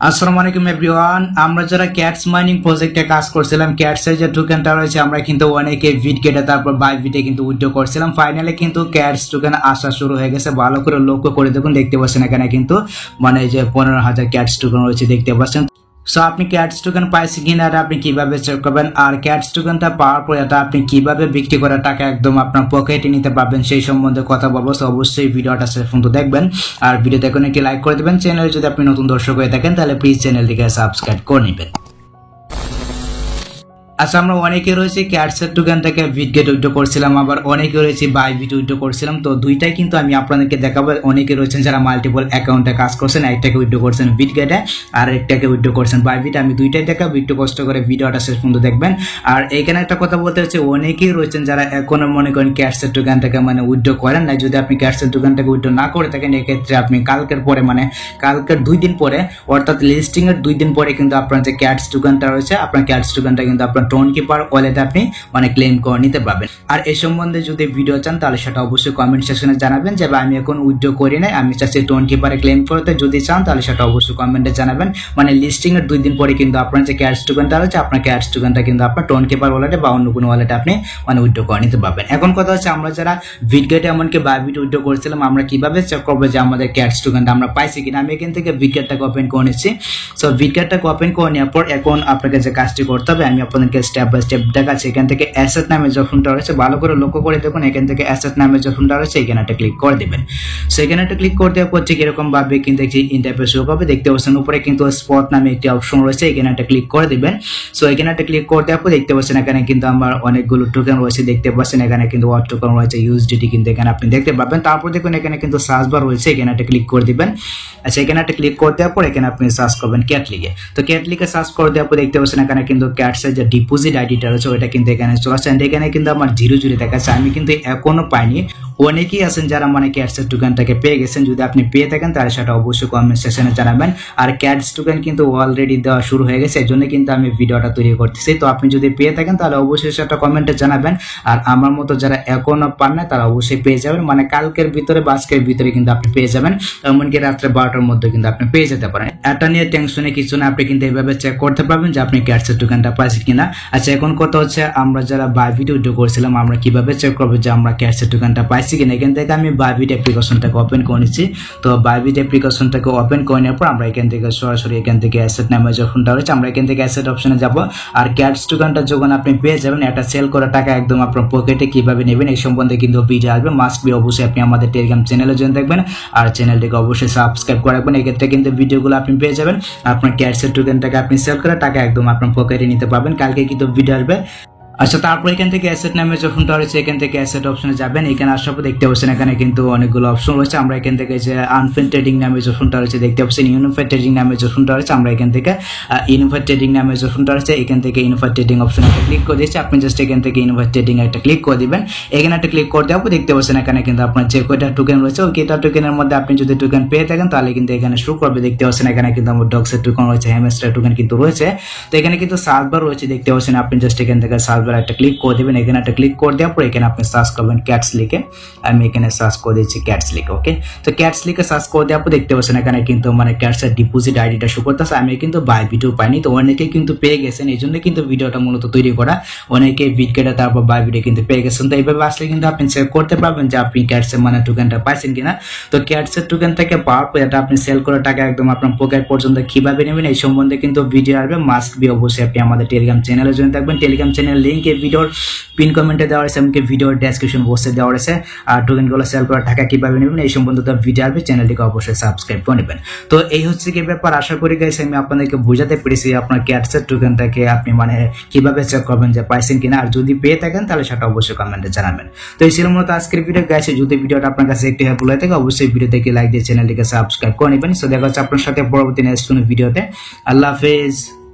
আসসালামু আলাইকুম এভরিওয়ান। আমরা যারা ক্যাটস মাইনিং প্রজেক্টে কাজ করছিলাম, ক্যাটস এর যে টোকেনটা রয়েছে আমরা কিন্তু অনেকে বিটগেটে তারপর বাইবিটে কিন্তু উইথড্র করছিলাম। ফাইনালি কিন্তু ক্যাটস টোকেন আসা শুরু হয়ে গেছে। ভালো করে লক্ষ্য করে দেখুন, দেখতে পাচ্ছেন এখানে কিন্তু মানে যে 15,000 ক্যাটস টোকেন রয়েছে দেখতে পাচ্ছেন। সো আপনি ক্যাটস টোকেন পাইছেন কিনা এটা আপনি কিভাবে চেক করবেন, আর ক্যাটস টোকেনটা পাওয়ার পর এটা আপনি কিভাবে বিক্রি করে টাকা একদম আপনার পকেটে নিতে পারবেন সেই সম্বন্ধে কথা বলবো। সো অবশ্যই ভিডিওটা শেষ পর্যন্ত দেখবেন, আর ভিডিও দেখুন একটি লাইক করে দেবেন। চ্যানেলে যদি আপনি নতুন দর্শক হয়ে থাকেন তাহলে প্লিজ চ্যানেলটিকে সাবস্ক্রাইব করে নেবেন। আচ্ছা, আমরা অনেকে রয়েছে ক্যাটসের টোকেন থেকে বিটগেট উইথড্র করছিলাম, আবার অনেকে রয়েছে বাইবিট উইথড্র করছিলাম। তো দুইটাই কিন্তু আমি আপনাদেরকে দেখাবো। অনেকে রয়েছেন যারা মাল্টিপল অ্যাকাউন্টে কাজ করছেন, একটাকে উইথড্র করছেন বিটগেটে আর একটাকে উইথড্র করছেন বাইবিটে। আমি দুইটাই দেখাবো, একটু কষ্ট করে ভিডিওটা শেষ পর্যন্ত দেখবেন। আর এইখানে একটা কথা বলতে হচ্ছে, অনেকেই রয়েছেন যারা এখনো মনে করেন ক্যাটসের টোকেন থেকে মানে উইথড্র করেন না। যদি আপনি ক্যাটসের টোকেন থেকে উইথড্র না করে থাকেন, এক্ষেত্রে আপনি কালকের পরে মানে কালকের 2 দিন পরে অর্থাৎ লিস্টিং এর 2 দিন পরে কিন্তু আপনার যে ক্যাটস টোকেনটা রয়েছে, আপনার ক্যাটস টোকেনটা কিন্তু আপনার টোন কিপার আপনি মানে ক্লেম করে নিতে পারবেন। আর এই সম্বন্ধে যদি ভিডিও চান তাহলে সেটা অবশ্যই কমেন্ট সেকশনে জানাবেন যে আমি এখন উইথড্র করি নাই, আমি চাচ্ছি টোন কিপারে ক্লেম করতে। যদি চান তাহলে সেটা অবশ্যই কমেন্টে জানাবেন। মানে লিস্টিং এর 2 দিন পরে কিন্তু আপনার যে ক্যাটস টোকেনটা রয়েছে, আপনার ক্যাটস টোকেনটা কিন্তু আপনার টোন কিপার ওয়ালেটে বা অন্য কোনো ওয়ালেটে আপনি মানে উইথড্র করে নিতে পারবেন। এখন কথা হচ্ছে, আমরা যারা বিটগেটে এমনকি বাইবিট উইথড্র করেছিলাম, আমরা কিভাবে চেক করবো যে আমাদের ক্যাটস টোকেনটা আমরা পাইছি কিনা। আমি এখান থেকে বিটগেটটাকে ওপেন করে নিচ্ছি। সো বিটগেটটাকে ওপেন করে নেওয়ার পর এখন আপনাকে যে কাজটি করতে হবে আমি আপনাদেরকে স্টেপ বাই স্টেপ দেখাচ্ছি। এখান থেকে অ্যাসেট নামে যে ফোনটা রয়েছে ভালো করে লক্ষ্য করে দেখুন, এখান থেকে অ্যাসেট নামে যে ফোনটা রয়েছে এখানে একটা ক্লিক করে দিবেন। সো এখানে একটা ক্লিক করতে হচ্ছে কিরকম ভাবে কিন্তু একটি ইন্টারফেস শো হবে। দেখতে পাচ্ছেন উপরে কিন্তু স্পট নামে একটি অপশন রয়েছে, এখানে একটা ক্লিক করে দিবেন। সো এখানে একটা ক্লিক করতে হবে দেখতে পাচ্ছেন এখানে কিন্তু আমার অনেকগুলো টোকেন রয়েছে দেখতে পাচ্ছেন। এখানে কিন্তু ওয়াট টোকেন রয়েছে, ইউএসডিটি কিন্তু এখানে আপনি দেখতে পাবেন। তারপর দেখুন এখানে কিন্তু সার্চ বার রয়েছে, এখানে একটা ক্লিক করে দিবেন। আচ্ছা, এখানে একটা ক্লিক করতে পর এখানে আপনি সার্চ করবেন ক্যাট লিখে। তো ক্যাট লিখে সার্চ করে দেওয়ার পর দেখতে পাচ্ছেন এখানে কিন্তু ক্যাটসের যে ডিপোজিট আইডিটা রয়েছে ওটা কিন্তু এখানে চলে আসছে। এখানে কিন্তু আমার 0 দেখাচ্ছে, আমি কিন্তু এখনো পাইনি। অনেকেই আছেন যারা মানে ক্যাটসের টোকেনটাকে পেয়ে গেছেন। যদি আপনি পেয়ে থাকেন তাহলে সেটা অবশ্যই কমেন্ট সেকশনে জানাবেন। আর ক্যাটস টোকেন কিন্তু অলরেডি দেওয়া শুরু হয়ে গেছে, এই জন্য কিন্তু আমি ভিডিওটা তৈরি করতেছি। তো আপনি যদি পেয়ে থাকেন তাহলে অবশ্যই সেটা কমেন্টে জানাবেন। আর আমার মতো যারা এখনো পান না তারা অবশ্যই পেয়ে যাবেন, মানে কালকের ভিতরে বা আজকের ভিতরে কিন্তু আপনি পেয়ে যাবেন। এমনকি রাত্রে 12টার মধ্যে কিন্তু আপনি পেয়ে যেতে পারেন। এটা নিয়ে টেনশনে কিছু না, আপনি কিন্তু এইভাবে চেক করতে পারবেন যে আপনি ক্যাটসের টোকেনটা পাইছেন কিনা। আচ্ছা, এখন কথা হচ্ছে আমরা যারা বাইবিট উইথড্র করছিলাম আমরা কিভাবে চেক করবো যে আমরা ক্যাটসের টোকেনটা পাইছি কিনা। এখান থেকে আমি বাইবিট অ্যাপ্লিকেশনটাকে ওপেন করে নিচ্ছি। তো বাইবিট অ্যাপ্লিকেশনটাকে ওপেন করে নেওয়ার পর আমরা এখান থেকে সরাসরি এখান থেকে অ্যাসেট নামে যে ফোনটা রয়েছে আমরা এখান থেকে অ্যাসেট অপশনে যাব। আর ক্যাটস টোকেনটা যখন আপনি পেয়ে যাবেন, এটা সেল করা টাকা একদম আপনার পকেটে কিভাবে নেবেন এই সম্বন্ধে কিন্তু ভিডিও আসবে। মাস্ট বি অবশ্যই আপনি আমাদের টেলিগ্রাম চ্যানেলে জয়েন থাকবেন আর চ্যানেলটিকে অবশ্যই সাবস্ক্রাইব করে রাখবেন। এক্ষেত্রে কিন্তু ভিডিওগুলো আপনি পেয়ে যাবেন। আপনার ক্যাটসের টোকেনটাকে আপনি সেল করে টাকা একদম আপনার পকেটে নিতে পারবেন। কালকে কিন্তু ভিডিও আসবে। আচ্ছা, তারপর এখান থেকে অ্যাসেট নামে যে ফোনটা রয়েছে এখান থেকে অ্যাসেট অপশনে যাবেন। এখানে আসার পর দেখতে পাচ্ছেন এখানে কিন্তু অনেকগুলো অপশন রয়েছে। আমরা এখান থেকে যে আনফেন ট্রেডিং নামে যে ফোনটা রয়েছে দেখতে পাচ্ছেন, ইউনিফাইড ট্রেডিং নামে যে ফোনটা রয়েছে আমরা এখান থেকে ইউনিফাইড ট্রেডিং নামে যে ফোনটা রয়েছে এখান থেকে ইউনিফাইড ট্রেডিং অপশনে একটা ক্লিক করে দিচ্ছি। আপনি জাস্ট এখান থেকে ইউনিফাইড ট্রেডিং একটা ক্লিক করে দিবেন। এখানে একটা ক্লিক করে দেওয়ার পর দেখতে পাচ্ছেন এখানে কিন্তু আপনার যে কয়টা টোকেন রয়েছে ওই কয়টা টোকেনের মধ্যে আপনি যদি টোকেন পেয়ে থাকেন তাহলে কিন্তু এখানে শো করবে। দেখতে পাচ্ছেন এখানে কিন্তু আমার ডগসের টোকেন রয়েছে, হ্যামস্টার টোকেন কিন্তু রয়েছে। তো এখানে কিন্তু সার্চ বার রয়েছে দেখতে পাচ্ছেন, আপনি জাস্ট এখান থেকে সার্চ বার একটা ক্লিক করে দেবেন। এখানে একটা ক্লিক করে দেওয়ার পর এখানে আপনি সার্চ করবেন ক্যাটস লিখে। আমি এখানে সার্চ করে দিচ্ছি ক্যাটস লিখে। ওকে, তো ক্যাটস লিখে সার্চ করে দেওয়ার পর দেখতে পাচ্ছেন এখানে কিন্তু মানে ক্যাটসের ডিপোজিট আইডিটা শো করতেছে। আমি কিন্তু বাইবিটও পাইনি, তো অনেকেই কিন্তু পেয়ে গেছেন, এই জন্য কিন্তু ভিডিওটা মূলত তৈরি করা। অনেকে বিটগেটে তারপর বাইবিটে কিন্তু পেয়ে গেছেন। তো এইভাবে আসলে কিন্তু আপনি চেক করতে পারবেন যে আপনি ক্যাটসের মানে টোকেনটা পাইছেন কিনা। তো ক্যাটসের টোকেন থেকে পাওয়ার পর এটা আপনি সেল করে টাকা একদম আপনার পকেট পর্যন্ত কিভাবে নেবেন এই সম্বন্ধে কিন্তু ভিডিও আসবে। মাস্ট বি অবশ্যই আপনি আমাদের টেলিগ্রাম চ্যানেলে জয়েন থাকবেন। টেলিগ্রাম চ্যানেল লিঙ্ক এই ভিডিওর পিন কমেন্টে দেওয়া আছে, এমনকি ভিডিওর ডেসক্রিপশন বক্সে দেওয়া আছে। আর টোকেনগুলো সেল করা টাকা কিভাবে নেবেন এই সম্বন্ধে ভিডিও আসবে, চ্যানেলটিকে অবশ্যই সাবস্ক্রাইব করে নেবেন। তো এই হচ্ছে কি ব্যাপার, আশা করি গাইস আমি আপনাদেরকে বোঝাতে পেরেছি আপনার ক্যাটসের টোকেনটাকে আপনি মানে কিভাবে চেক করবেন যে পাইছেন কিনা। আর যদি পেয়ে থাকেন তাহলে সেটা অবশ্যই কমেন্টে জানাবেন। তো এই ছিল মূলত আজকের ভিডিও গাইস। যদি ভিডিওটা আপনার কাছে একটু হেল্পফুল হয়ে থাকে অবশ্যই ভিডিওতে লাইক দিয়ে চ্যানেলটিকে সাবস্ক্রাইব করে নেবেন। সো দেখা হচ্ছে আপনার সাথে পরবর্তী নেক্সট কোনো ভিডিওতে। আল্লাহ হাফেজ।